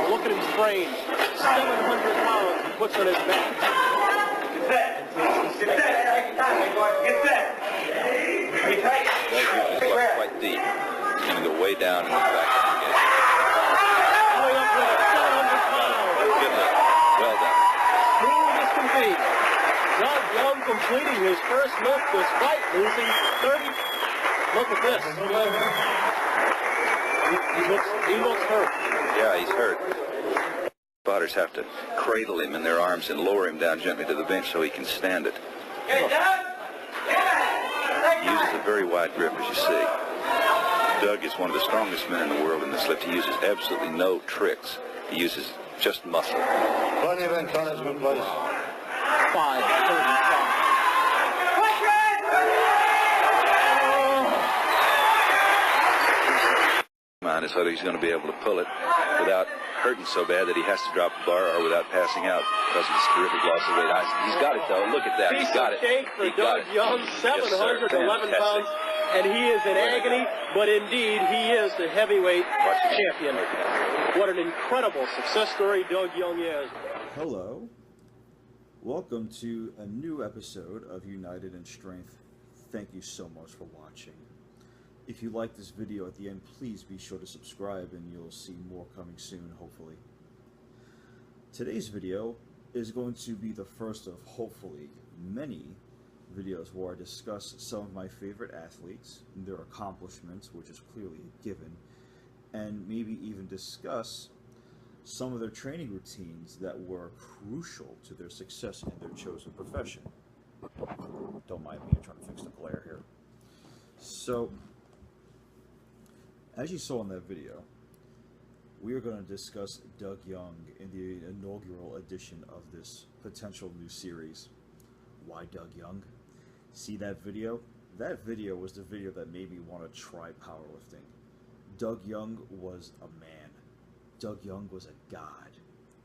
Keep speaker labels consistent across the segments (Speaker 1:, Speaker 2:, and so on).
Speaker 1: Oh, look at him strain. 700 pounds he puts on his back.
Speaker 2: Get set. Get set. Get set. Be tight.
Speaker 3: That usually is quite deep. It's going to go way down and back up again.
Speaker 1: Way up with it. 700 pounds.
Speaker 3: Good look. Well done.
Speaker 1: Smooth as can be. Doug Young completing his first lift despite losing 30. Look at this. He looks hurt.
Speaker 3: Yeah, he's hurt. Spotters have to cradle him in their arms and lower him down gently to the bench so he can stand it.
Speaker 2: Okay, Doug.
Speaker 3: He uses a very wide grip, as you see. Doug is one of the strongest men in the world in this lift. He uses absolutely no tricks. He uses just muscle.
Speaker 4: Plenty of encouragement, please.
Speaker 1: 5:35.
Speaker 3: Mind is whether he's going to be able to pull it without hurting so bad that he has to drop the bar or without passing out because of his terrific loss of weight. He's got it, though. Look at that. He's got it.
Speaker 1: Cake for
Speaker 3: He got
Speaker 1: Doug
Speaker 3: it.
Speaker 1: Young, 711 pounds, and he is in agony, but indeed he is the heavyweight champion. What an incredible success story Doug Young is.
Speaker 5: Hello. Welcome to a new episode of United in Strength. Thank you so much for watching. If you like this video at the end, please be sure to subscribe and you'll see more coming soon, hopefully. Today's video is going to be the first of hopefully many videos where I discuss some of my favorite athletes and their accomplishments, which is clearly a given, and maybe even discuss some of their training routines that were crucial to their success in their chosen profession. Don't mind me, I'm trying to fix the glare here. So, as you saw in that video, we are going to discuss Doug Young in the inaugural edition of this potential new series. Why Doug Young? See that video? That video was the video that made me want to try powerlifting. Doug Young was a man. Doug Young was a god,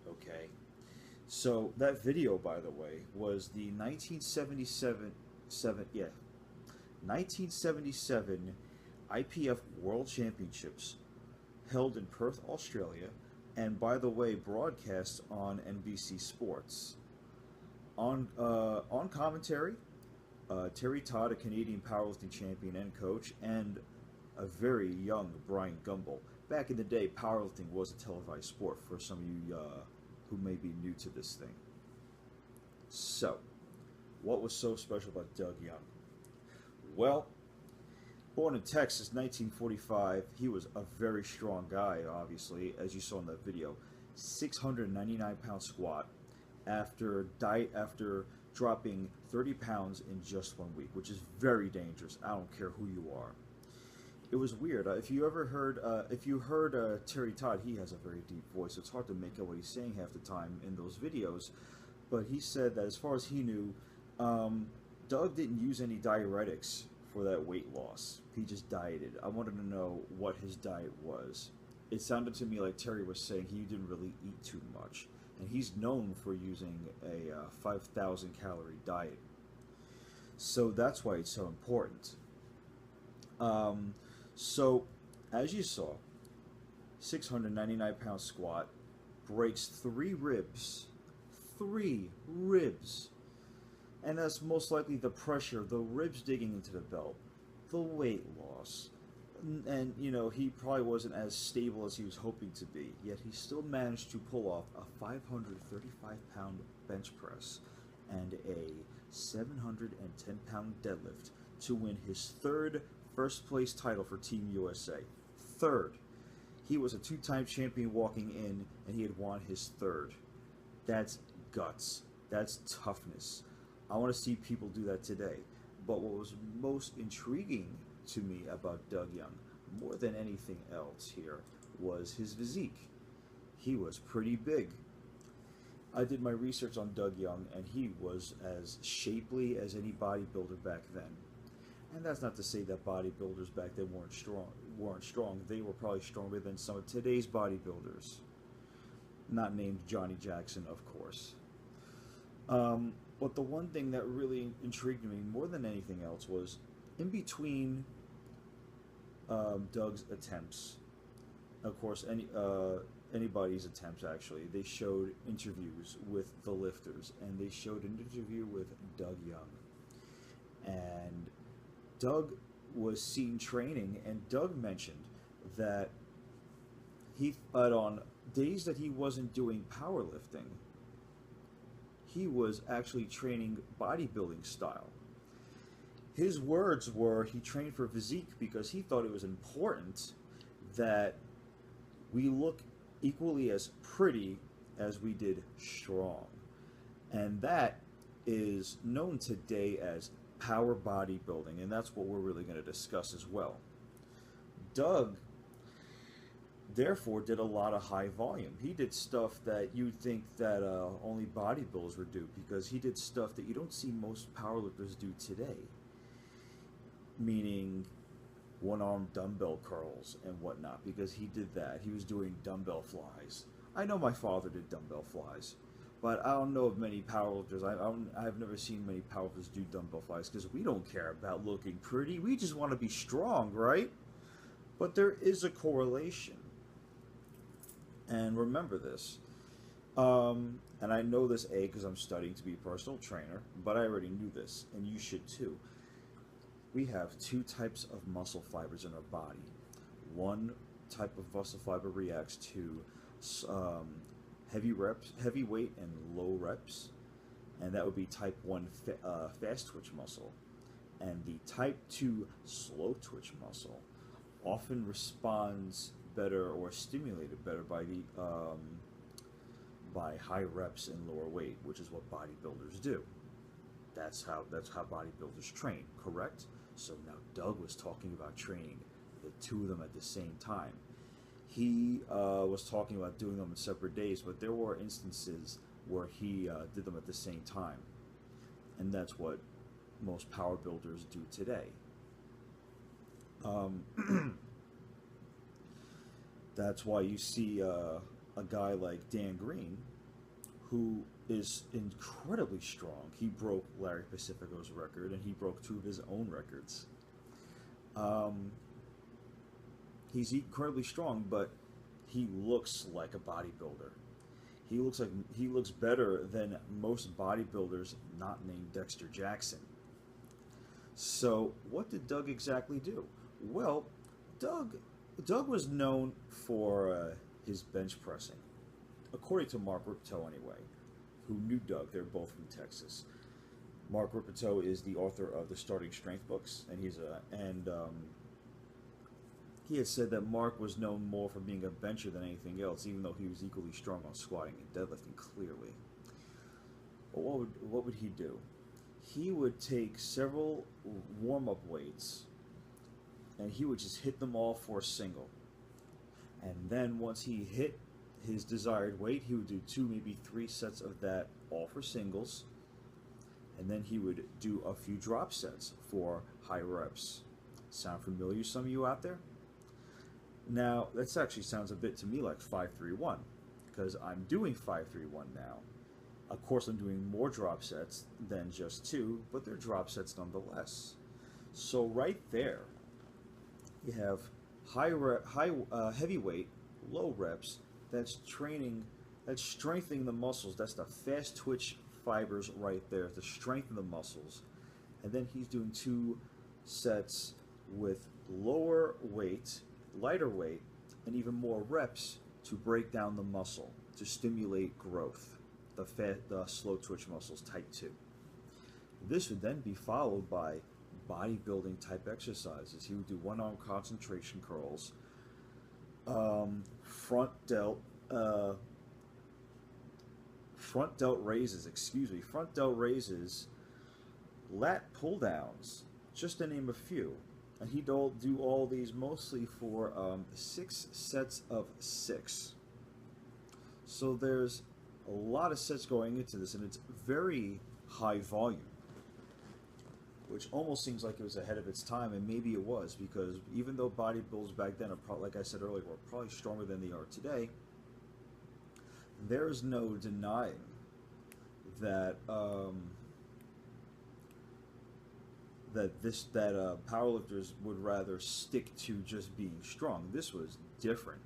Speaker 5: okay? So that video, by the way, was the 1977 IPF World Championships held in Perth, Australia, and by the way, broadcast on NBC Sports. On commentary, Terry Todd, a Canadian powerlifting champion and coach, and a very young Brian Gumbel. Back in the day, powerlifting was a televised sport for some of you who may be new to this thing. So, what was so special about Doug Young? Well, born in Texas, 1945, he was a very strong guy, obviously, as you saw in that video. 699-pound squat after dropping 30 pounds in just 1 week, which is very dangerous. I don't care who you are. It was weird. If you heard Terry Todd, he has a very deep voice. It's hard to make out what he's saying half the time in those videos. But he said that as far as he knew, Doug didn't use any diuretics for that weight loss. He just dieted. I wanted to know what his diet was. It sounded to me like Terry was saying he didn't really eat too much. And he's known for using a 5,000 calorie diet. So that's why it's so important. So, as you saw, 699-pound squat, breaks 3 ribs. 3 ribs. And that's most likely the pressure, the ribs digging into the belt, the weight loss. And, you know, he probably wasn't as stable as he was hoping to be, yet he still managed to pull off a 535-pound bench press and a 710-pound deadlift to win his 3rd first place title for Team USA. 3rd. He was a 2-time champion walking in, and he had won his 3rd. That's guts. That's toughness. I want to see people do that today. But what was most intriguing to me about Doug Young, more than anything else here, was his physique. He was pretty big. I did my research on Doug Young, and he was as shapely as any bodybuilder back then. And that's not to say that bodybuilders back then weren't strong. They were probably stronger than some of today's bodybuilders. Not named Johnny Jackson, of course. But the one thing that really intrigued me more than anything else was in between Doug's attempts. Of course, anybody's attempts, actually. They showed interviews with the lifters, and they showed an interview with Doug Young. And Doug was seen training, and Doug mentioned that but on days that he wasn't doing powerlifting, he was actually training bodybuilding style. His words were he trained for physique because he thought it was important that we look equally as pretty as we did strong. And that is known today as power bodybuilding, and that's what we're really going to discuss as well. Doug, therefore, did a lot of high volume. He did stuff that you'd think that only bodybuilders would do, because he did stuff that you don't see most powerlifters do today, meaning one-arm dumbbell curls and whatnot, because he did that. He was doing dumbbell flies. I know my father did dumbbell flies, but I don't know of many powerlifters. I've never seen many powerlifters do dumbbell flies, because we don't care about looking pretty. We just want to be strong, right? But there is a correlation. And remember this. And I know this, A, because I'm studying to be a personal trainer, but I already knew this, and you should too. We have two types of muscle fibers in our body. One type of muscle fiber reacts to heavy weight and low reps, and that would be type 1 fast twitch muscle. And the type 2 slow twitch muscle often responds better or stimulated better by high reps and lower weight, which is what bodybuilders do. That's how bodybuilders train, correct? So now Doug was talking about training the two of them at the same time. He was talking about doing them on separate days, but there were instances where he did them at the same time, and that's what most power builders do today. That's why you see a guy like Dan Green, who is incredibly strong. He broke Larry Pacifico's record, and he broke two of his own records. He's incredibly strong, but he looks like a bodybuilder. He looks better than most bodybuilders not named Dexter Jackson. So what did Doug exactly do? Well, Doug was known for his bench pressing, according to Mark Rippetoe anyway, who knew Doug. They're both from Texas. Mark Rippetoe is the author of the Starting Strength books, and he had said that Mark was known more for being a bencher than anything else, even though he was equally strong on squatting and deadlifting, clearly. But what would he do? He would take several warm-up weights, and he would just hit them all for a single. And then once he hit his desired weight, he would do 2, maybe 3 sets of that, all for singles. And then he would do a few drop sets for high reps. Sound familiar, some of you out there? Now, that actually sounds a bit to me like 5-3-1, because I'm doing 5-3-1 now. Of course, I'm doing more drop sets than just 2, but they're drop sets nonetheless. So right there, you have heavy weight, low reps. That's strengthening the muscles. That's the fast twitch fibers right there to strengthen the muscles. And then he's doing 2 sets with lower weight, lighter weight, and even more reps to break down the muscle, to stimulate growth, the slow twitch muscles, type 2. This would then be followed by bodybuilding type exercises. He would do one-arm concentration curls, front delt raises, lat pull downs, just to name a few. And he'd do all these mostly for 6 sets of 6. So there's a lot of sets going into this, and it's very high volume, which almost seems like it was ahead of its time, and maybe it was, because even though bodybuilders back then, like I said earlier, were probably stronger than they are today, there's no denying that powerlifters would rather stick to just being strong. This was different.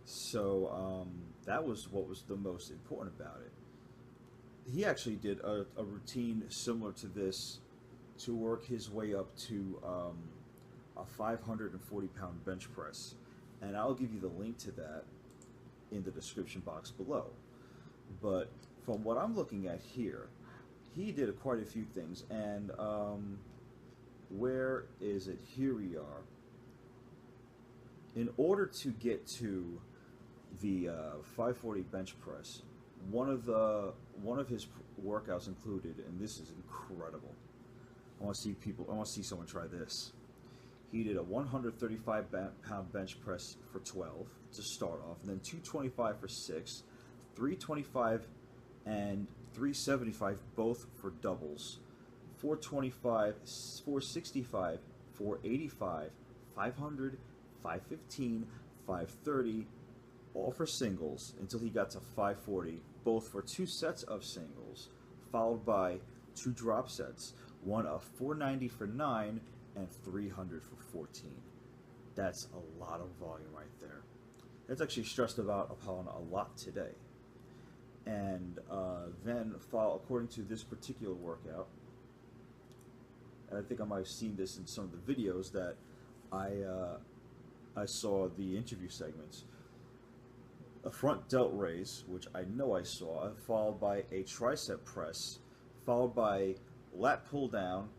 Speaker 5: So that was what was the most important about it. He actually did a routine similar to this to work his way up to a 540-pound bench press. And I'll give you the link to that in the description box below. But from what I'm looking at here, he did quite a few things. And where is it? Here we are. In order to get to the 540 bench press, one of his workouts included, and this is incredible. I want to see someone try this. He did a 135-pound bench press for 12 to start off, and then 225 for 6, 325 and 375 both for doubles, 425, 465, 485, 500, 515, 530, all for singles until he got to 540, both for 2 sets of singles, followed by 2 drop sets, one of 490 for 9 and 300 for 14. That's a lot of volume right there. That's actually stressed upon a lot today. And then, according to this particular workout, and I think I might have seen this in some of the videos that I saw the interview segments, a front delt raise, which I know I saw, followed by a tricep press, followed by lat pull down.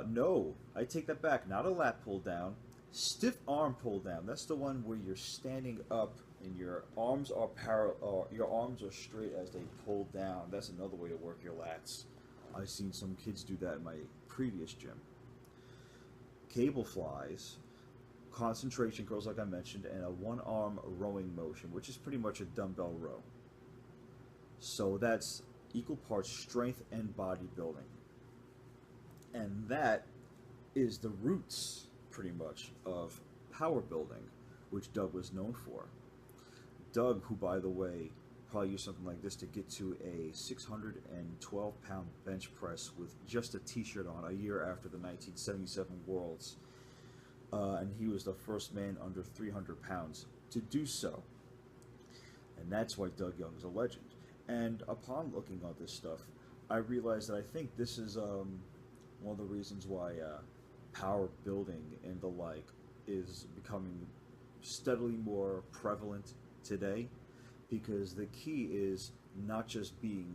Speaker 5: No, I take that back. Not a lat pull down. Stiff arm pull down. That's the one where you're standing up and your arms are parallel. Your arms are straight as they pull down. That's another way to work your lats. I've seen some kids do that in my previous gym. Cable flies, concentration curls, like I mentioned, and a one-arm rowing motion, which is pretty much a dumbbell row. So that's equal parts strength and bodybuilding. And that is the roots, pretty much, of power building, which Doug was known for. Doug, who, by the way, probably used something like this to get to a 612-pound bench press with just a t-shirt on a year after the 1977 Worlds. And he was the first man under 300 pounds to do so. And that's why Doug Young is a legend. And upon looking at this stuff, I realized that I think this is one of the reasons why power building and the like is becoming steadily more prevalent today, because the key is not just being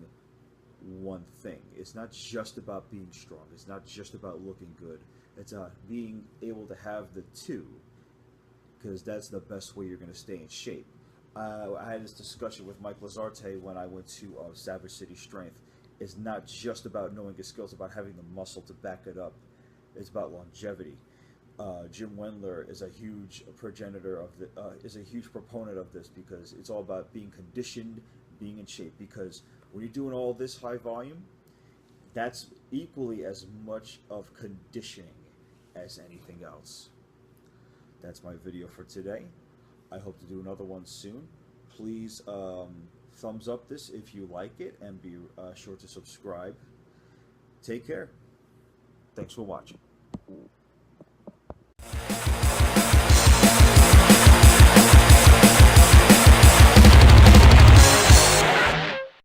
Speaker 5: one thing. It's not just about being strong. It's not just about looking good. It's being able to have the two, because that's the best way you're going to stay in shape. I had this discussion with Mike Lazarte when I went to Savage City Strength. It's not just about knowing your skills, about having the muscle to back it up. It's about longevity. Jim Wendler is a huge is a huge proponent of this, because it's all about being conditioned, being in shape. Because when you're doing all this high volume, that's equally as much of conditioning as anything else. That's my video for today. I hope to do another one soon. Please thumbs up this if you like it, and be sure to subscribe. Take care. Thanks for watching.